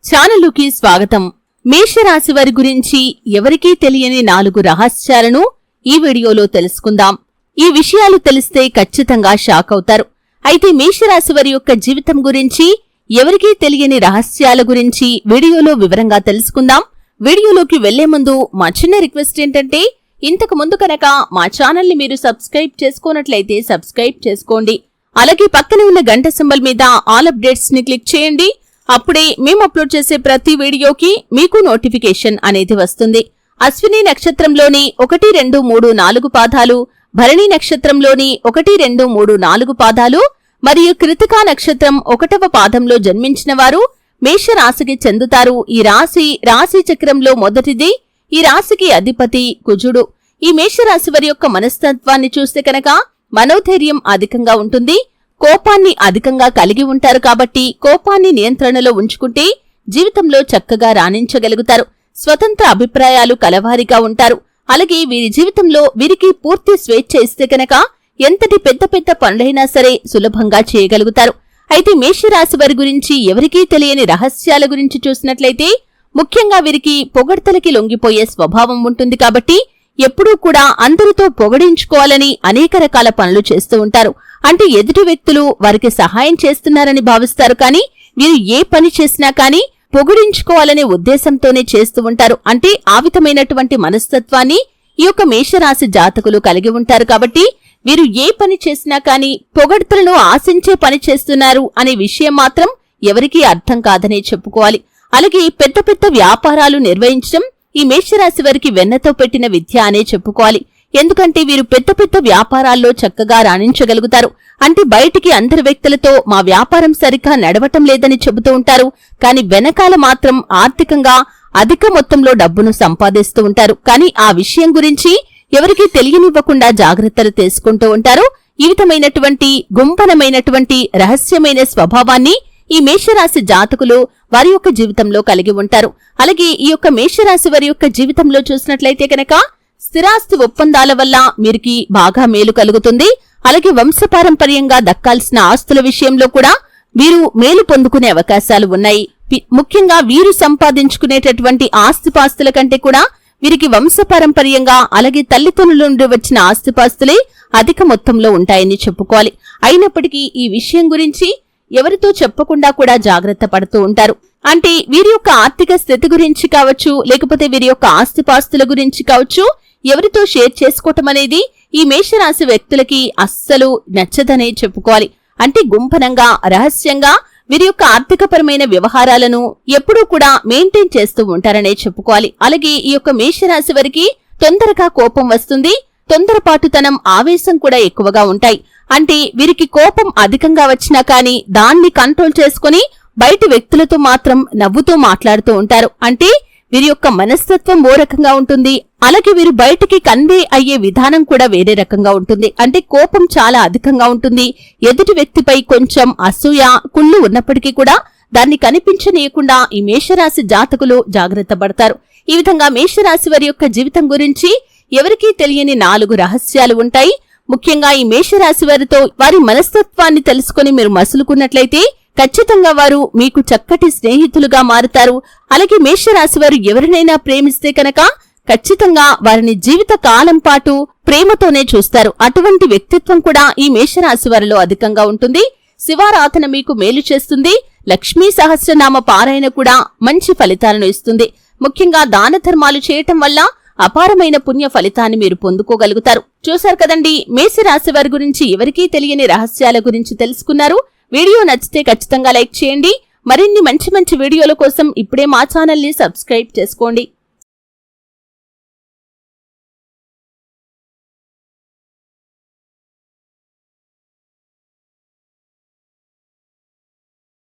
ఛానలుకి స్వాగతం. మేషరాశి వారి గురించి ఎవరికీ తెలియని 4 రహస్యాలను ఈ వీడియోలో తెలుసుకుందాం. ఈ విషయాలు తెలిస్తే ఖచ్చితంగా షాక్ అవుతారు. అయితే మేషరాశి వారి యొక్క జీవితం గురించి ఎవరికీ తెలియని రహస్యాల గురించి వీడియోలో వివరంగా తెలుసుకుందాం. వీడియోలోకి వెళ్లే ముందు మా చిన్న రిక్వెస్ట్ ఏంటంటే, ఇంతకు ముందు కనుక మా ఛానల్ ని మీరు సబ్స్క్రైబ్ చేసుకోనట్లయితే సబ్స్క్రైబ్ చేసుకోండి. అలాగే పక్కనే ఉన్న గంట సింబల్ మీద ఆల్ అప్డేట్స్ ని క్లిక్ చేయండి. అప్పుడే మేము అప్లోడ్ చేసే ప్రతి వీడియోకి మీకు నోటిఫికేషన్ అనేది వస్తుంది. అశ్విని నక్షత్రంలోని 1, 2, 3, 4 పాదాలు, భరణి నక్షత్రంలోని 1, 2, 3, 4 పాదాలు మరియు కృతికా నక్షత్రం 1వ పాదంలో జన్మించిన వారు మేషరాశికి చెందుతారు. ఈ రాశి చక్రంలో మొదటిది. ఈ రాశికి అధిపతి కుజుడు. ఈ మేషరాశి వారి యొక్క మనస్తత్వాన్ని చూస్తే కనుక మనోధైర్యం అధికంగా ఉంటుంది. కోపాన్ని అధికంగా కలిగి ఉంటారు కాబట్టి కోపాన్ని నియంత్రణలో ఉంచుకుంటే జీవితంలో చక్కగా రాణించగలుగుతారు. స్వతంత్ర అభిప్రాయాలు కలవారిగా ఉంటారు. అలాగే వీరి జీవితంలో వీరికి పూర్తి స్వేచ్ఛ ఇస్తే కనుక ఎంతటి పెద్ద పనులైనా సరే సులభంగా చేయగలుగుతారు. అయితే మేషరాశి వారి గురించి ఎవరికీ తెలియని రహస్యాల గురించి చూసినట్లయితే, ముఖ్యంగా వీరికి పొగడ్తలకి లొంగిపోయే స్వభావం ఉంటుంది కాబట్టి ఎప్పుడూ కూడా అందరితో పొగడించుకోవాలని అనేక రకాల పనులు చేస్తూ ఉంటారు. అంటే ఎదుటి వ్యక్తులు వారికి సహాయం చేస్తున్నారని భావిస్తారు, కానీ వీరు ఏ పని చేసినా కానీ పొగిడించుకోవాలనే ఉద్దేశంతోనే చేస్తూ ఉంటారు. అంటే ఆ విధమైనటువంటి మనస్తత్వాన్ని ఈ యొక్క మేషరాశి జాతకులు కలిగి ఉంటారు. కాబట్టి వీరు ఏ పని చేసినా కానీ పొగడ్తలను ఆశించే పని చేస్తున్నారు అనే విషయం మాత్రం ఎవరికీ అర్థం కాదనే చెప్పుకోవాలి. అలాగే పెద్ద వ్యాపారాలు నిర్వహించడం ఈ మేషరాశి వారికి వెన్నతో పెట్టిన విద్య అనే చెప్పుకోవాలి. ఎందుకంటే వీరు పెద్ద వ్యాపారాల్లో చక్కగా రాణించగలుగుతారు. అంటే బయటికి అందరి వ్యక్తులతో మా వ్యాపారం సరిగ్గా నడవటం లేదని చెబుతూ ఉంటారు, కానీ వెనకాల మాత్రం ఆర్థికంగా అధిక మొత్తంలో డబ్బును సంపాదిస్తూ ఉంటారు. కానీ ఆ విషయం గురించి ఎవరికీ తెలియనివ్వకుండా జాగ్రత్తలు తీసుకుంటూ ఉంటారు. ఈ విధమైనటువంటి గుంపనమైనటువంటి రహస్యమైన స్వభావాన్ని ఈ మేషరాశి జాతకులు వారి యొక్క జీవితంలో కలిగి ఉంటారు. అలాగే ఈ యొక్క మేషరాశి వారి యొక్క జీవితంలో చూసినట్లయితే కనుక స్థిరాస్తి ఒప్పందాల వల్ల వీరికి బాగా మేలు కలుగుతుంది. అలాగే వంశపారంపర్యంగా దక్కాల్సిన ఆస్తుల విషయంలో కూడా వీరు మేలు పొందుకునే అవకాశాలు ఉన్నాయి. ముఖ్యంగా వీరు సంపాదించుకునేటటువంటి ఆస్తిపాస్తుల కంటే కూడా వీరికి వంశపారంపర్యంగా అలాగే తల్లిదండ్రుల నుండి వచ్చిన ఆస్తిపాస్తులే అధిక మొత్తంలో ఉంటాయని చెప్పుకోవాలి. అయినప్పటికీ ఈ విషయం గురించి ఎవరితో చెప్పకుండా కూడా జాగ్రత్త పడుతూ ఉంటారు. అంటే వీరి యొక్క ఆర్థిక స్థితి గురించి కావచ్చు, లేకపోతే వీరి యొక్క ఆస్తిపాస్తుల గురించి కావచ్చు, ఎవరితో షేర్ చేసుకోవటం అనేది ఈ మేషరాశి వ్యక్తులకి అస్సలు నచ్చదనే చెప్పుకోవాలి. అంటే గుంపనంగా రహస్యంగా వీరి యొక్క ఆర్థికపరమైన వ్యవహారాలను ఎప్పుడూ కూడా మెయింటైన్ చేస్తూ ఉంటారనే చెప్పుకోవాలి. అలాగే ఈ యొక్క మేషరాశి వారికి తొందరగా కోపం వస్తుంది. తొందరపాటుతనం, ఆవేశం కూడా ఎక్కువగా ఉంటాయి. అంటే వీరికి కోపం అధికంగా వచ్చినా కానీ దాన్ని కంట్రోల్ చేసుకుని బయటి వ్యక్తులతో మాత్రం నవ్వుతూ మాట్లాడుతూ ఉంటారు. అంటే వీరి యొక్క మనస్తత్వం ఓ రకంగా ఉంటుంది. అలాగే వీరు బయటికి కన్వే అయ్యే విధానం కూడా వేరే రకంగా ఉంటుంది. అంటే కోపం చాలా అధికంగా ఉంటుంది. ఎదుటి వ్యక్తిపై కొంచెం అసూయ, కుళ్ళు ఉన్నప్పటికీ కూడా దాన్ని కనిపించనీయకుండా ఈ మేషరాశి జాతకులు జాగ్రత్త పడతారు. ఈ విధంగా మేషరాశి వారి యొక్క జీవితం గురించి ఎవరికీ తెలియని 4 రహస్యాలు ఉంటాయి. ముఖ్యంగా ఈ మేషరాశి వారితో వారి మనస్తత్వాన్ని తెలుసుకుని మీరు మసులుకున్నట్లయితే ఖచ్చితంగా వారు మీకు చక్కటి స్నేహితులుగా మారుతారు. అలాగే మేషరాశి వారు ఎవరినైనా ప్రేమిస్తే కనుక ఖచ్చితంగా వారిని జీవిత కాలం పాటు ప్రేమతోనే చూస్తారు. అటువంటి వ్యక్తిత్వం కూడా ఈ మేషరాశి వారిలో అధికంగా ఉంటుంది. శివారాధన మీకు మేలు చేస్తుంది. లక్ష్మీ సహస్రనామ పారాయణ కూడా మంచి ఫలితాలను ఇస్తుంది. ముఖ్యంగా దాన ధర్మాలు చేయటం వల్ల అపారమైన పుణ్య ఫలితాన్ని మీరు పొందుకోగలుగుతారు. చూశారు కదండి, మేషరాశి వారి గురించి ఎవరికీ తెలియని రహస్యాల గురించి తెలుసుకున్నారు. వీడియో నచ్చితే ఖచ్చితంగా లైక్ చేయండి. మరిన్ని మంచి వీడియోల కోసం ఇప్పుడే మా ఛానల్ ని సబ్స్క్రైబ్ చేసుకోండి.